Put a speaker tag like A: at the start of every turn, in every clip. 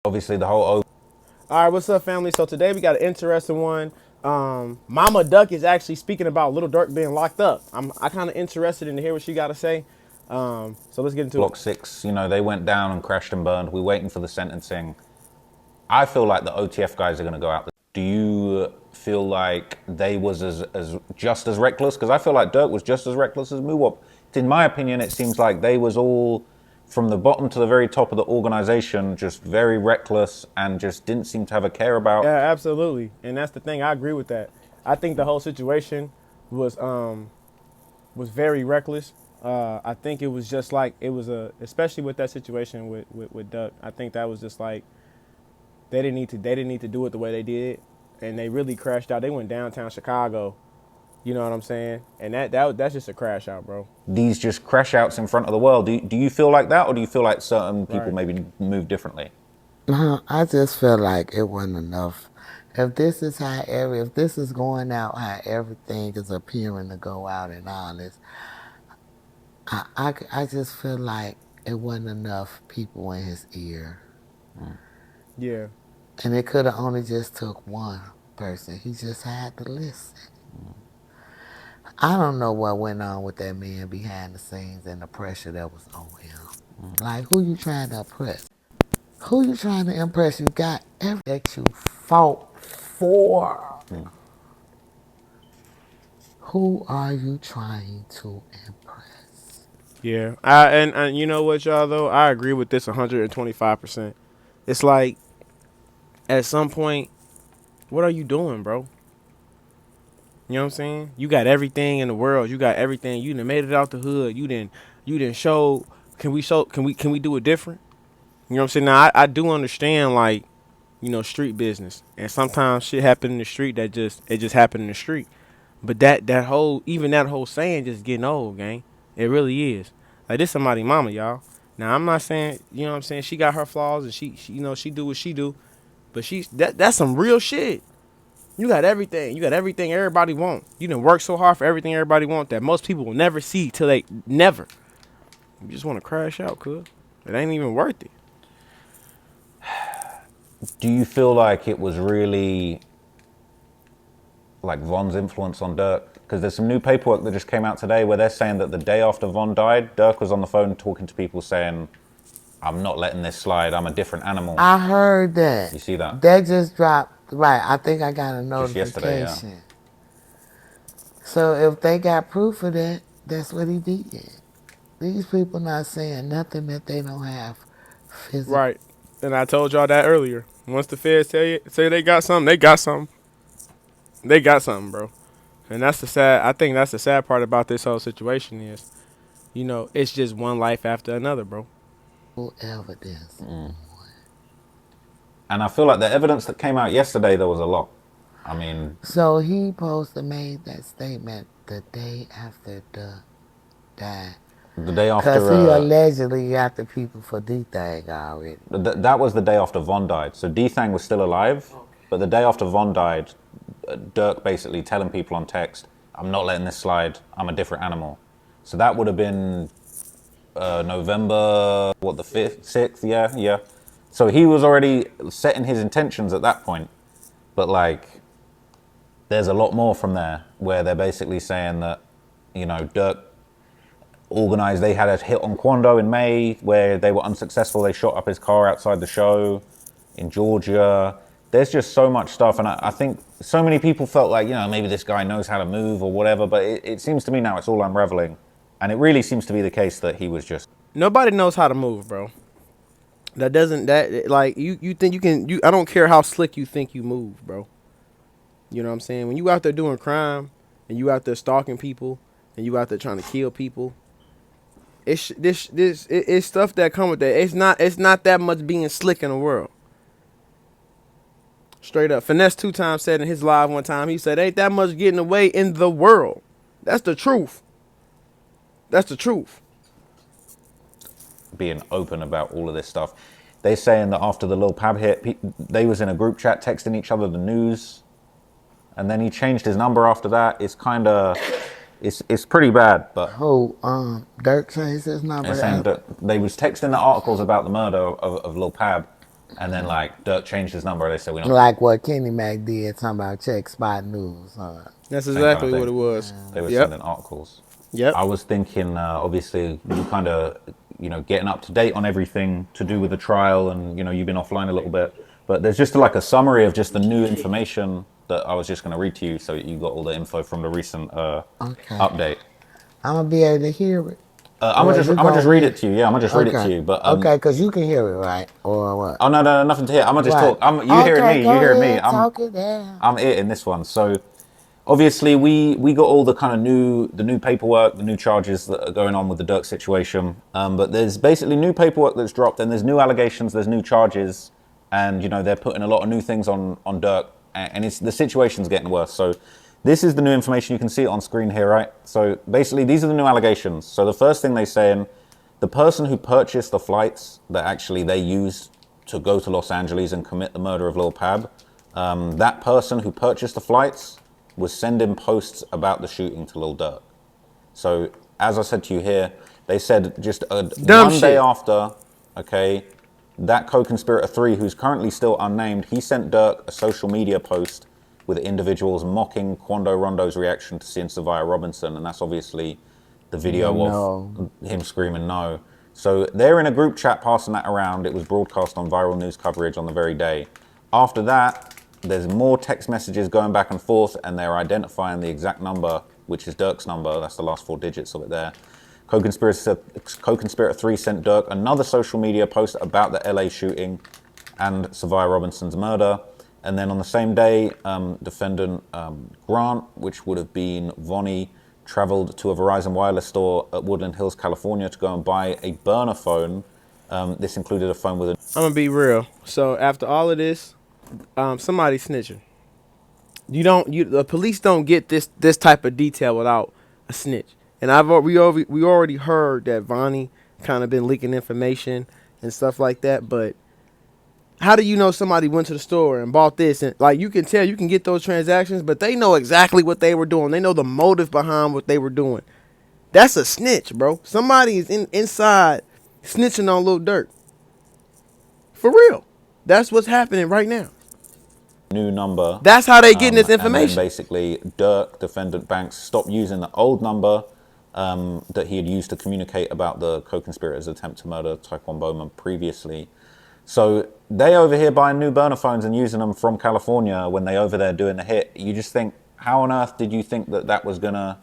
A: Obviously, the whole
B: All right, what's up, family? So today we got an interesting one. Mama Duck is actually speaking about Lil Durk being locked up. I kind of interested in to hear what she got to say. So let's get into it.
A: Block 6, they went down and crashed and burned. We're waiting for the sentencing. I feel like the OTF guys are going to go out. Do you feel like they was as just as reckless? Because I feel like Durk was just as reckless as Muwop. In my opinion, it seems like they was all, from the bottom to the very top of the organization, just very reckless and just didn't seem to have a care about.
B: Yeah, absolutely, and that's the thing. I agree with that. I think the whole situation was very reckless. I think it was just like it was especially with that situation with Duck. I think that was just like they didn't need to do it the way they did, and they really crashed out. They went downtown Chicago. You know what I'm saying? And that's just a crash out, bro.
A: These just crash outs in front of the world. Do you feel like that, or do you feel like certain people
B: Right.
A: maybe move differently?
C: No, I just feel like it wasn't enough. If this is if this is going out how everything is appearing to go out and all this, I just feel like it wasn't enough people in his ear.
B: Yeah.
C: And it could have only just took one person. He just had to listen. I don't know what went on with that man behind the scenes and the pressure that was on him. Like, who you trying to impress? Who you trying to impress? You got everything that you fought for. Who are you trying to impress?
B: Yeah. And you know what, y'all, though? I agree with this 125%. It's like, at some point, what are you doing, bro? You know what I'm saying? You got everything in the world. You got everything. You done made it out the hood. You didn't show. Can we do it different? You know what I'm saying? Now I do understand, like, street business. And sometimes shit happen in the street it just happened in the street. But that whole saying just getting old, gang. It really is. Like, this somebody mama, y'all. Now I'm not saying, you know what I'm saying, she got her flaws and she do what she do. But that's some real shit. You got everything. You got everything everybody want. You done work so hard for everything everybody want that most people will never see till they never. You just want to crash out, cuz. It ain't even worth it.
A: Do you feel like it was really like Von's influence on Durk? Because there's some new paperwork that just came out today where they're saying that the day after Von died, Durk was on the phone talking to people saying, I'm not letting this slide, I'm a different animal.
C: I heard that.
A: You see that?
C: That just dropped. Right. I think I got a
A: Just yesterday,
C: notification.
A: yeah.
C: So if they got proof of that, that's what he did. These people not saying nothing that they don't have physically.
B: Right. And I told y'all that earlier. Once the feds say they got something, they got something. They got something, bro. And I think that's the sad part about this whole situation is, it's just one life after another, bro.
C: Evidence.
A: And I feel like the evidence that came out yesterday, there was a lot. I mean...
C: So he supposed to made that statement the day after Duck died.
A: The day after...
C: Because he allegedly got the people for D-Thang already.
A: That was the day after Von died. So D-Thang was still alive, but the day after Von died, Durk basically telling people on text, I'm not letting this slide, I'm a different animal. So that would have been November, the 5th, 6th, yeah. So he was already setting his intentions at that point. But like, there's a lot more from there where they're basically saying that, Durk organized, they had a hit on Quando in May where they were unsuccessful. They shot up his car outside the show in Georgia. There's just so much stuff. And I think so many people felt like, maybe this guy knows how to move or whatever. But it seems to me now it's all unraveling. And it really seems to be the case that he was just...
B: Nobody knows how to move, bro. Like, you think you can, I don't care how slick you think you move, bro. You know what I'm saying? When you out there doing crime and you out there stalking people and you out there trying to kill people, it's stuff that come with that. It's not that much being slick in the world. Straight up. Finesse 2 times said in his live one time, he said, ain't that much getting away in the world. That's the truth. That's the truth.
A: Being open about all of this stuff. They saying that after the Lil Pab hit, they was in a group chat texting each other the news, and then he changed his number after that. It's kind of, it's pretty bad. But
C: Durk changed his number.
A: They're saying that they was texting the articles about the murder of Lil Pab, And then like Dirk changed his number. They said we don't.
C: Like what Kenny Mac did, talking about check spot news. Huh?
B: That's
A: Same kind of
B: exactly what
A: thing.
B: it was.
A: They were
B: Yep.
A: sending articles.
B: Yep.
A: I was thinking, obviously, you kind of, getting up to date on everything to do with the trial, and you've been offline a little bit. But there's just like a summary of just the new information that I was just going to read to you, so you got all the info from the recent
C: Okay.
A: update.
C: I'm gonna be able to hear it.
A: I'm gonna just read it to you. Yeah, I'm gonna just read it to you. But
C: Okay, because you can hear it, right? Or what?
A: oh no, nothing to hear. I'm gonna just
C: Right.
A: talk. You hearing me?
C: Go
A: You hearing me?
C: ahead, talk it down.
A: I'm it in this one. So obviously we got all the kind of new paperwork, the new charges that are going on with the Dirk situation. But there's basically new paperwork that's dropped, and there's new allegations, there's new charges, and they're putting a lot of new things on Dirk, and the situation's getting worse. So this is the new information. You can see it on screen here, right? So basically these are the new allegations. So the first thing they saying, the person who purchased the flights that actually they used to go to Los Angeles and commit the murder of Lil Pab, that person who purchased the flights was sending posts about the shooting to Lil Durk. So, as I said to you here, they said just one day after, okay, that co-conspirator 3, who's currently still unnamed, he sent Durk a social media post with individuals mocking Quando Rondo's reaction to seeing Savia Robinson, and that's obviously the video of him screaming no. So they're in a group chat passing that around. It was broadcast on viral news coverage on the very day. After that, there's more text messages going back and forth, and they're identifying the exact number, which is Dirk's number. That's the last 4 digits of it there. Co-conspirator 3 sent Dirk another social media post about the LA shooting and Savia Robinson's murder. And then on the same day, defendant Grant, which would have been Vonnie, traveled to a Verizon wireless store at Woodland Hills, California to go and buy a burner phone. This included a phone with a...
B: I'm going to be real. So after all of this, somebody snitching. The police don't get this type of detail without a snitch. And we already heard that Vonnie kind of been leaking information and stuff like that, but how do you know somebody went to the store and bought this? And like, you can tell, you can get those transactions, but they know exactly what they were doing. They know the motive behind what they were doing. That's a snitch, bro. Somebody is inside snitching on Lil Durk. For real. That's what's happening right now.
A: New number.
B: That's how they getting this information.
A: And then basically, Durk, defendant Banks, stopped using the old number that he had used to communicate about the co-conspirators' attempt to murder Taekwon Bowman previously. So they over here buying new burner phones and using them from California when they over there doing the hit. You just think, how on earth did you think that was gonna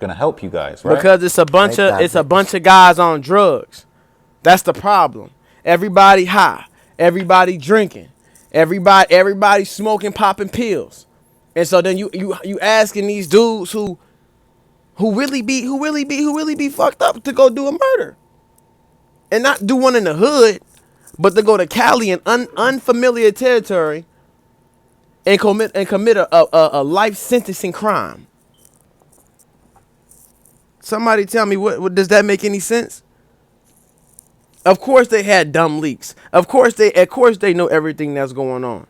A: help you guys, right?
B: Because it's a bunch of guys on drugs. That's the problem. Everybody high, everybody drinking, everybody smoking, popping pills, and so then you asking these dudes who really be fucked up to go do a murder, and not do one in the hood, but to go to Cali in unfamiliar territory and commit a life sentencing crime. Somebody tell me, what does that make any sense? Of course they had dumb leaks. Of course they know everything that's going on.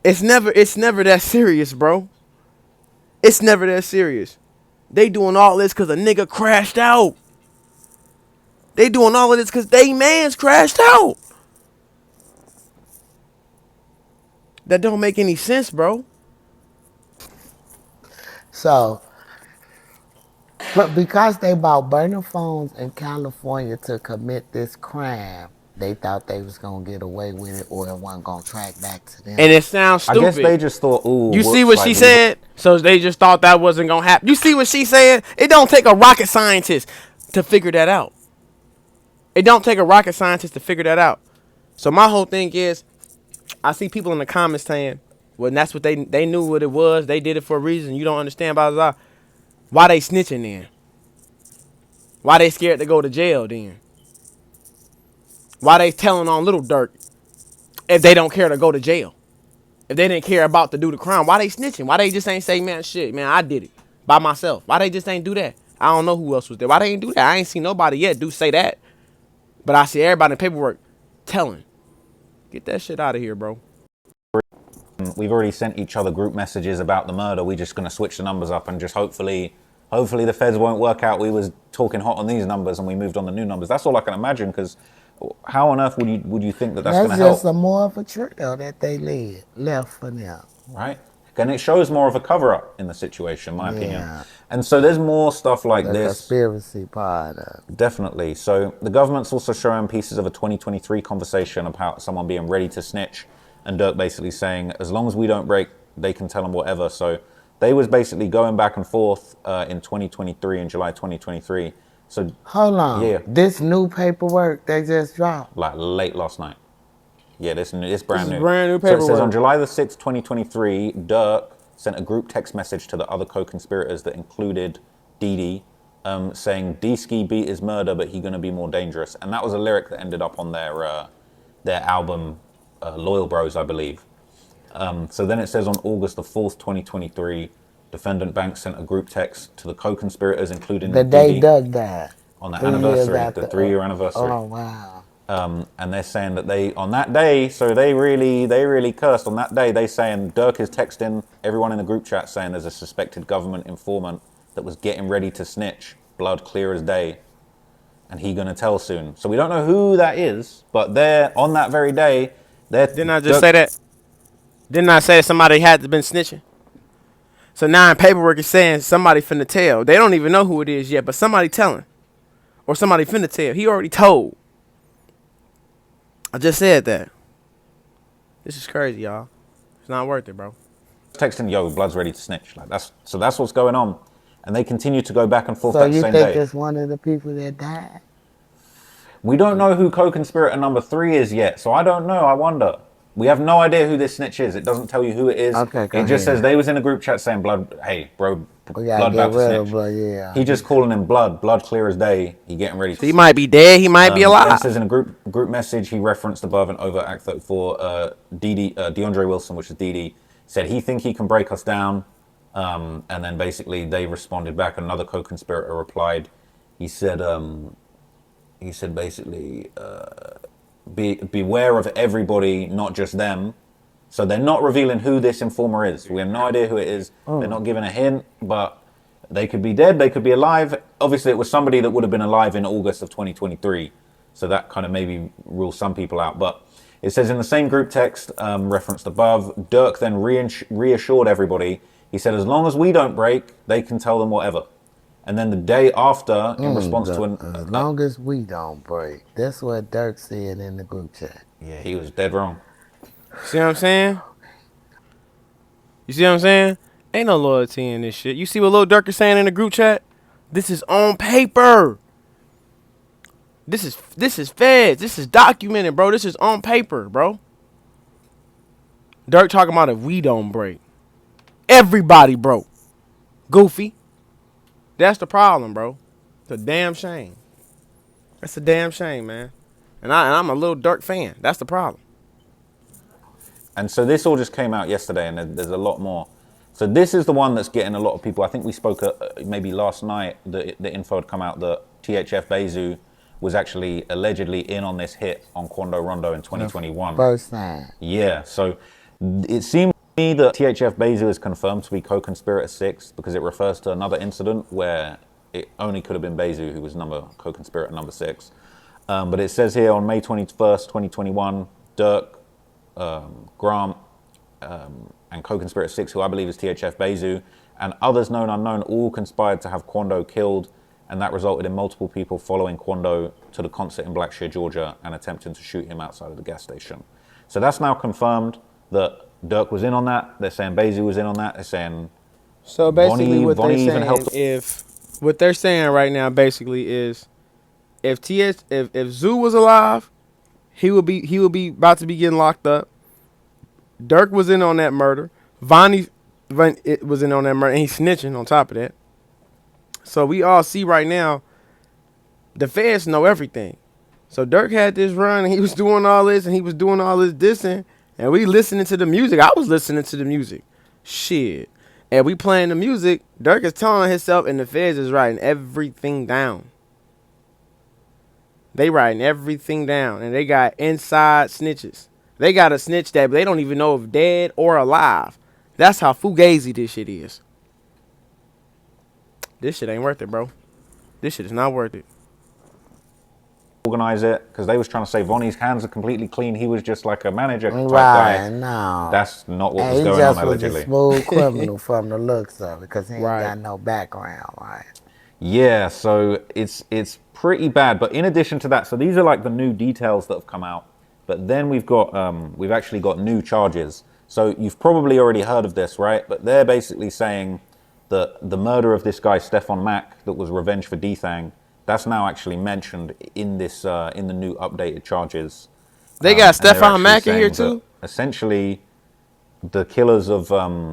B: It's never that serious, bro. It's never that serious. They doing all this because a nigga crashed out. They doing all of this because they mans crashed out. That don't make any sense, bro.
C: So, but because they bought burner phones in California to commit this crime, they thought they was going to get away with it, or it wasn't going to track back to them.
B: And it sounds stupid.
A: I guess they just thought, ooh.
B: You see what she said? So they just thought that wasn't going to happen. You see what she said? It don't take a rocket scientist to figure that out. It don't take a rocket scientist to figure that out. So my whole thing is, I see people in the comments saying, well, that's what they knew what it was. They did it for a reason. You don't understand, blah, blah, blah. Why they snitching then? Why they scared to go to jail then? Why they telling on Lil Durk if they don't care to go to jail? If they didn't care about to do the crime, why they snitching? Why they just ain't say, man, shit, man, I did it by myself? Why they just ain't do that? I don't know who else was there. Why they ain't do that? I ain't seen nobody yet do say that. But I see everybody in paperwork telling. Get that shit out of here, bro.
A: We've already sent each other group messages about the murder. We're just going to switch the numbers up and just hopefully the feds won't work out. We was talking hot on these numbers and we moved on the new numbers. That's all I can imagine, because how on earth would you think that that's going
C: That's
A: to
C: just
A: help?
C: a more of a trail that they left for them.
A: Right? And it shows more of a cover up in the situation, in my opinion.
C: Yeah,
A: And so there's more stuff like
C: the
A: this.
C: conspiracy part of it.
A: Definitely. So the government's also showing pieces of a 2023 conversation about someone being ready to snitch, and Dirk basically saying, as long as we don't break, they can tell them whatever. So they was basically going back and forth in 2023, in July 2023. So
C: Hold on.
A: yeah,
C: This new paperwork they just dropped.
A: like late last night. Yeah, this
B: This
A: brand
B: is
A: new.
B: brand new
A: So it says on
B: paperwork.
A: July the 6th, 2023, Dirk sent a group text message to the other co-conspirators that included Dee Dee, saying D-Ski beat his murder, but he gonna be more dangerous. And that was a lyric that ended up on their album, Loyal Bros, I believe. So then it says on August the 4th, 2023, defendant Banks sent a group text to the co-conspirators, including
C: The
A: Dee
C: day
A: Dee,
C: Doug died.
A: on the
C: 3 years
A: anniversary,
C: after.
A: the 3-year anniversary.
C: Oh wow.
A: And they're saying that they, on that day, so they really cursed on that day. They saying Dirk is texting everyone in the group chat saying there's a suspected government informant that was getting ready to snitch, blood clear as day, and he gonna tell soon. So we don't know who that is, but they're on that very day.
B: Didn't I just say that? Didn't I say somebody had to been snitching? So now in paperwork it's saying somebody finna tell. They don't even know who it is yet, but somebody telling. Or somebody finna tell. He already told. I just said that. This is crazy, y'all. It's not worth it, bro.
A: Texting, yo, blood's ready to snitch. Like that's what's going on, and they continue to go back and forth
C: So
A: that
C: you
A: same
C: think
A: day.
C: it's one of the people that died?
A: We don't know who co-conspirator number 3 is yet, so I don't know. I wonder. We have no idea who this snitch is. It doesn't tell you who it is.
C: Okay, go
A: it just
C: ahead.
A: says they was in a group chat saying, blood, hey, bro,
C: We gotta
A: blood
C: get
A: about to
C: rid
A: snitch.
C: of blood, yeah.
A: He just calling him blood clear as day. He getting ready to
B: So he might be dead. He might be
A: Then
B: alive.
A: it says in a group message he referenced above and over Act 34, DeAndre Wilson, which is Dee, said he think he can break us down. And then basically they responded back. Another co-conspirator replied. He said basically, beware of everybody, not just them. So they're not revealing who this informer is. We have no idea who it is. They're not giving a hint, but they could be dead, they could be alive. Obviously, it was somebody that would have been alive in August of 2023. So that kind of maybe rules some people out. But it says in the same group text referenced above, Dirk then reassured everybody. He said, as long as we don't break, they can tell them whatever. And then the day after, in response to
C: As long as we don't break. That's what Dirk said in the group chat.
A: yeah, he was dead wrong.
B: See what I'm saying? You see what I'm saying? Ain't no loyalty in this shit. You see what Lil Durk is saying in the group chat? This is on paper. This is feds. This is documented, bro. This is on paper, bro. Dirk talking about if we don't break. Everybody broke. Goofy. That's the problem, bro. It's a damn shame. That's a damn shame, man. And I'm a Lil Durk fan. That's the problem.
A: And so this all just came out yesterday, and there's a lot more. So this is the one that's getting a lot of people. I think we spoke maybe last night. The info had come out that THF Bezu was actually allegedly in on this hit on Quando Rondo in 2021.
C: First time.
A: Yeah. So it seems to me that THF Bezu is confirmed to be co-conspirator 6 because it refers to another incident where it only could have been Bezu who was co-conspirator number 6. But it says here on May 21st, 2021, Dirk, Grant, and co-conspirator 6, who I believe is THF Bezu, and others known unknown, all conspired to have Quando killed, and that resulted in multiple people following Quando to the concert in Blackshear, Georgia, and attempting to shoot him outside of the gas station. So that's now confirmed that Dirk was in on that. They're saying Bezu was in on that. They're saying
B: So basically, what
A: Vonnie
B: they're
A: even
B: saying,
A: helped.
B: what they're saying right now, basically, is if Zoo was alive, he would be about to be getting locked up. Dirk was in on that murder. Vonnie was in on that murder, and he's snitching on top of that. So we all see right now, the feds know everything. So Dirk had this run, and he was doing all this, and he was doing all this dissing, and we listening to the music. I was listening to the music. Shit. And we playing the music. Dirk is telling himself, and the feds is writing everything down. They writing everything down, and they got inside snitches. They got a snitch that they don't even know if dead or alive. That's how fugazi this shit is. This shit ain't worth it, bro. This shit is not worth it.
A: organize it because they was trying to say Vonnie's hands are completely clean. He was just like a manager type
C: Right,
A: guy.
C: no.
A: That's not what was
C: He
A: going on
C: just was
A: allegedly.
C: a smooth criminal from the looks of it because he ain't
B: Right.
C: got no background, right?
A: Yeah, so it's pretty bad. But in addition to that, so these are like the new details that have come out. But then we've actually got new charges. So you've probably already heard of this, right? But they're basically saying that the murder of this guy Stefan Mack, that was revenge for D-Thang, that's now actually mentioned in this in the new updated charges.
B: They got
A: And they're
B: Stefan
A: actually
B: Mack in here
A: saying that
B: too.
A: essentially, the killers of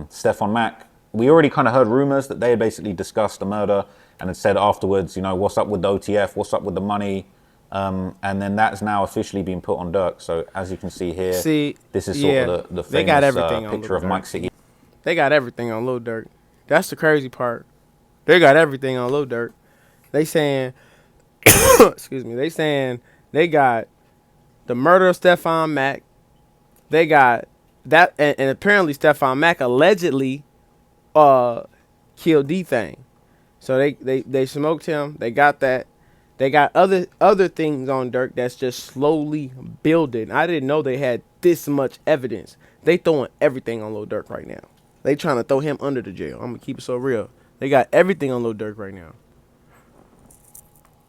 A: Stefan Mack, we already kind of heard rumors that they had basically discussed the murder and had said afterwards, you know, what's up with the OTF, what's up with the money, and then that's now officially been put on Durk. So as you can see here, this is sort of the
B: they got
A: famous
B: everything on
A: picture
B: Lil
A: of Mike
B: Durk.
A: City.
B: They got everything on Lil Durk. That's the crazy part. They got everything on Lil Durk. They saying, excuse me, they saying they got the murder of Stefan Mack. They got that, and apparently Stefan Mack allegedly killed D-Thang. So they smoked him. They got that. They got other things on Durk that's just slowly building. I didn't know they had this much evidence. They throwing everything on Lil Durk right now. They trying to throw him under the jail. I'm gonna keep it so real. They got everything on Lil Durk right now.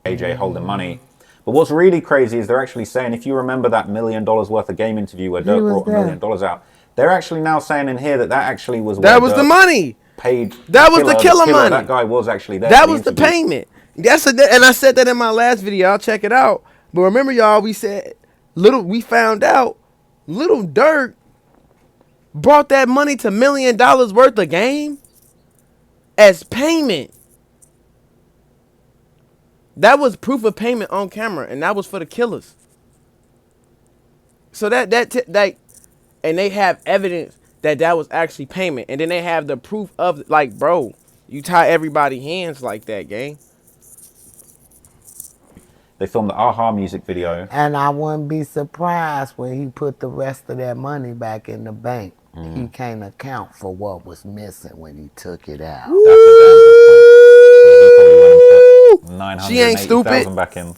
A: AJ holding money. But what's really crazy is they're actually saying, if you remember that $1 million worth of game interview where Durk brought $1 million out, they're actually now saying in here that actually was
B: That
A: where
B: was
A: Durk
B: the money.
A: paid.
B: That was the killer money.
A: That guy was actually there.
B: That was the payment. And I said that in my last video. I'll check it out. But remember, y'all, we found out Lil Durk brought that money to $1 million worth of game as payment. That was proof of payment on camera, and that was for the killers. So and they have evidence that was actually payment, and then they have the proof of, like, bro, you tie everybody hands like that, gang.
A: They filmed the Aha music video.
C: And I wouldn't be surprised when he put the rest of that money back in the bank. He can't account for what was missing when he took it out.
A: That's a damn good point. Yeah, he probably went and put
B: She ain't
A: 980,000
B: stupid.
A: back in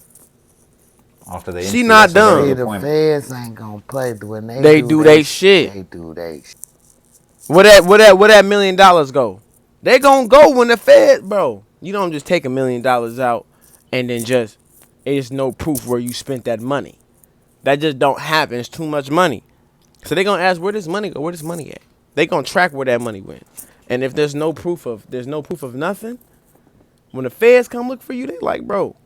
A: after they.
B: She not dumb.
C: See, the feds ain't gonna play when
B: They do they shit.
C: They do they shit.
B: Where that $1 million go? They gonna go when the Fed, bro. You don't just take $1 million out and then just, it's no proof where you spent that money. That just don't happen. It's too much money. So they gonna ask, where this money go? Where this money at? They gonna track where that money went. And if there's no proof of nothing, when the feds come look for you, they like, bro,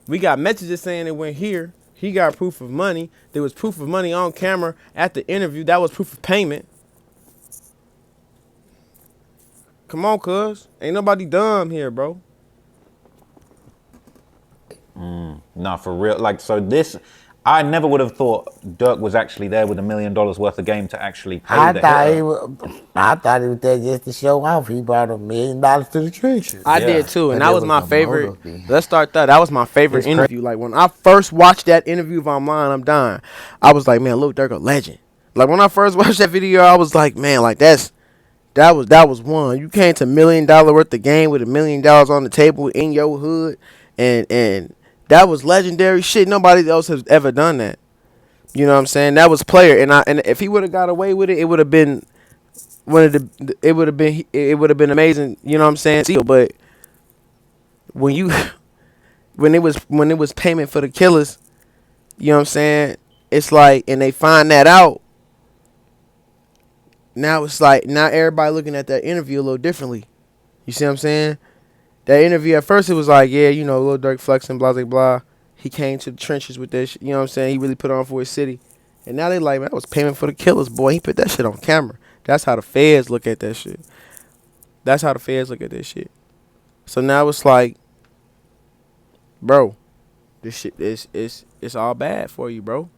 B: we got messages saying it went here. He got proof of money. There was proof of money on camera at the interview. That was proof of payment. Come on, cuz. Ain't nobody dumb here, bro.
A: No, for real. Like, so this, I never would have thought Durk was actually there with $1 million worth of game to actually pay
C: I
A: the
C: thought
A: hitter.
C: I thought he was there just to show off. He brought $1 million to the trenches.
B: I
A: Yeah.
B: did too, and
C: But
B: that
C: there
B: was my
C: was a
B: favorite.
C: motive behind
B: Let's start that. That was my favorite interview. Like, when I first watched that interview, if I'm lying, I'm dying. I was like, man, Lil Durk a legend. Like, when I first watched that video, I was like, man, like, that was one. You came to $1 million worth of game with $1 million on the table in your hood, and that was legendary shit. Nobody else has ever done that. You know what I'm saying? That was player, and if he would have got away with it, it would have been it would have been amazing. You know what I'm saying? But when it was payment for the killers, you know what I'm saying? It's like, and they find that out. Now it's like, now everybody looking at that interview a little differently. You see what I'm saying? That interview at first, it was like, yeah, you know, Lil Durk flexing, blah blah blah. He came to the trenches with this, you know what I'm saying? He really put on for his city. And now they like, man, that was payment for the killers, boy. He put that shit on camera. That's how the feds look at that shit. That's how the feds look at this shit. So now it's like, bro, this shit it's all bad for you, bro.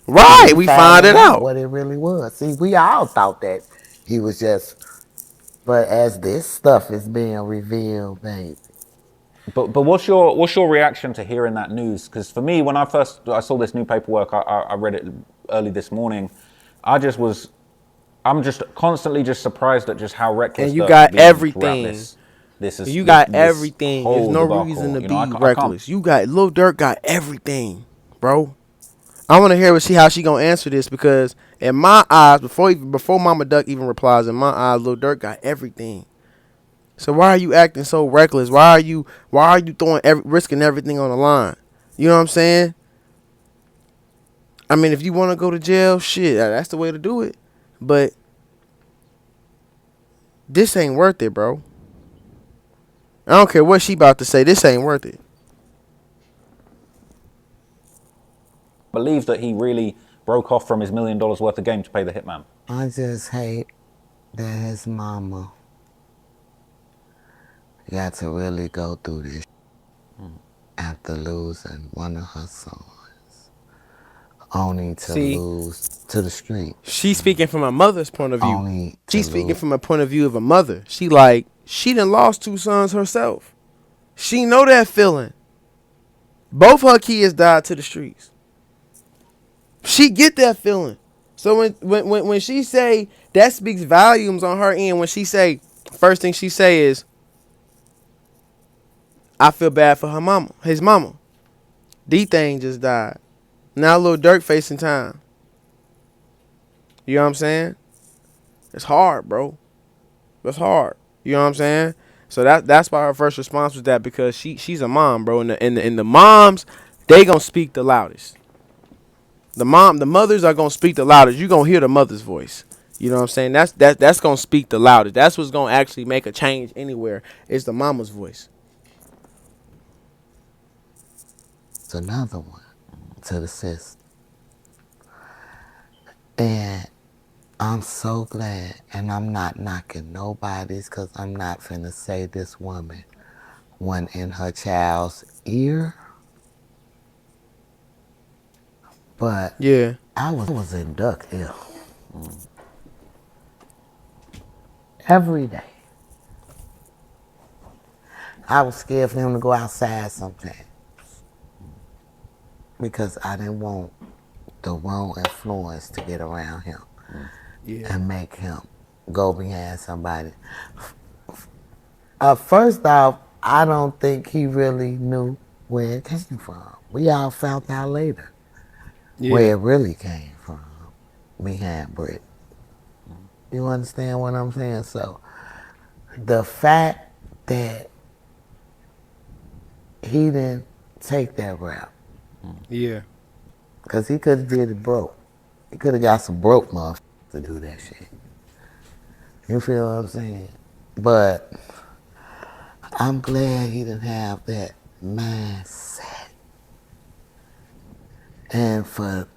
B: Right, we found it out.
C: What it really was. See, we all thought that he was just, but as this stuff is being revealed, baby.
A: But what's your reaction to hearing that news? Because for me, when I saw this new paperwork, I read it early this morning. I'm just constantly just surprised at just how reckless.
B: And you
A: Durk's
B: got
A: been throughout
B: everything.
A: this.
B: You got
A: this
B: everything. There's
A: whole
B: no reason
A: debacle.
B: to
A: You know,
B: be
A: I can't.
B: reckless. You got Lil Durk got everything, bro. I want to hear see how she gonna answer this because in my eyes, before Mama Duck even replies, in my eyes, Lil Durk got everything. So why are you acting so reckless? Why are you risking everything on the line? You know what I'm saying? I mean, if you want to go to jail, shit, that's the way to do it. But this ain't worth it, bro. I don't care what she about to say. This ain't worth it.
A: Believe that he really broke off from his $1 million worth of game to pay the hitman.
C: I just hate that his mama got to really go through this after losing one of her sons, only to
B: See,
C: lose to the street,
B: she's speaking from a mother's point of view.
C: only to
B: She's speaking
C: lose.
B: from a point of view of a mother. She done lost 2 sons herself. She know that feeling. Both her kids died to the streets. She get that feeling. So when she say that speaks volumes on her end. When she say first thing she say is, I feel bad for her mama, his mama. D-Thing just died. Now Lil Durk facing time. You know what I'm saying? It's hard, bro. That's hard. You know what I'm saying? So that's why her first response was that because she's a mom, bro. And the moms, they gonna speak the loudest. The mothers are gonna speak the loudest. You gonna hear the mother's voice. You know what I'm saying? That's gonna speak the loudest. That's what's gonna actually make a change anywhere. Is the mama's voice.
C: It's another one to the sister. And I'm so glad, and I'm not knocking nobody's because I'm not finna say this woman went in her child's ear. But
B: Yeah.
C: I was in Duck Hill every day. I was scared for him to go outside sometimes because I didn't want the wrong influence to get around him
B: Yeah.
C: and make him go behind somebody. First off, I don't think he really knew where it came from. We all found out later where
B: Yeah.
C: it really came from, behind Britt. You understand what I'm saying? So the fact that he didn't take that route,
B: Yeah.
C: because he could have did it broke. He could have got some broke motherfuckers to do that shit. You feel what I'm saying? But I'm glad he didn't have that mindset. And for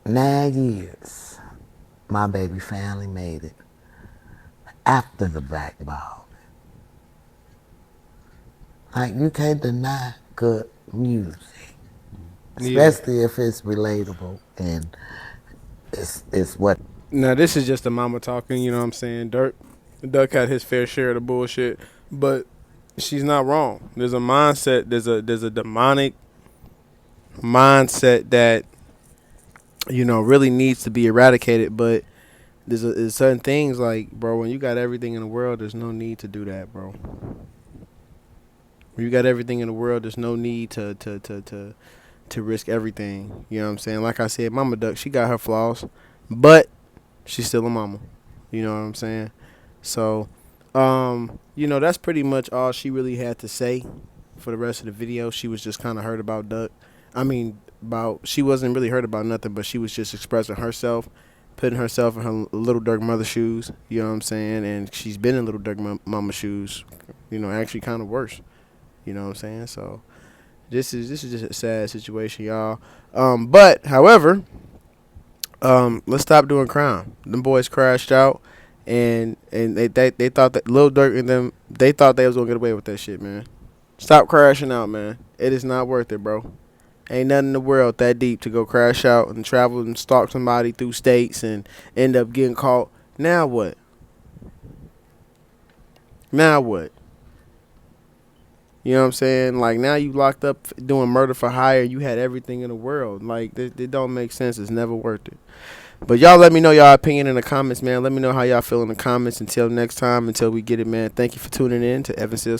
C: 9 years, my baby finally made it after the blackball. Like, you can't deny good music, especially if it's relatable and it's what.
B: Now this is just the mama talking. You know what I'm saying? Duck had his fair share of the bullshit, but she's not wrong. There's a mindset. There's a demonic mindset that really needs to be eradicated. But there's certain things like, bro, when you got everything in the world, there's no need to do that, bro. When you got everything in the world, there's no need to risk everything. You know what I'm saying? Like I said, Mama Duck, she got her flaws, but she's still a mama. You know what I'm saying? So, that's pretty much all she really had to say for the rest of the video. She was just kind of hurt about Duck. She wasn't really hurt about nothing, but she was just expressing herself, putting herself in her Little Durk mother shoes. You know what I'm saying? And she's been in Little Durk mama shoes. Actually kind of worse. You know what I'm saying? So this is just a sad situation, y'all. But however, let's stop doing crime. Them boys crashed out, and they thought that Lil Durk and them, they thought they was gonna get away with that shit, man. Stop crashing out, man. It is not worth it, bro. Ain't nothing in the world that deep to go crash out and travel and stalk somebody through states and end up getting caught. Now what? Now what? You know what I'm saying? Like, now you locked up doing murder for hire. You had everything in the world. Like, it don't make sense. It's never worth it. But y'all let me know y'all opinion in the comments, man. Let me know how y'all feel in the comments. Until next time, until we get it, man. Thank you for tuning in to Evan Seals.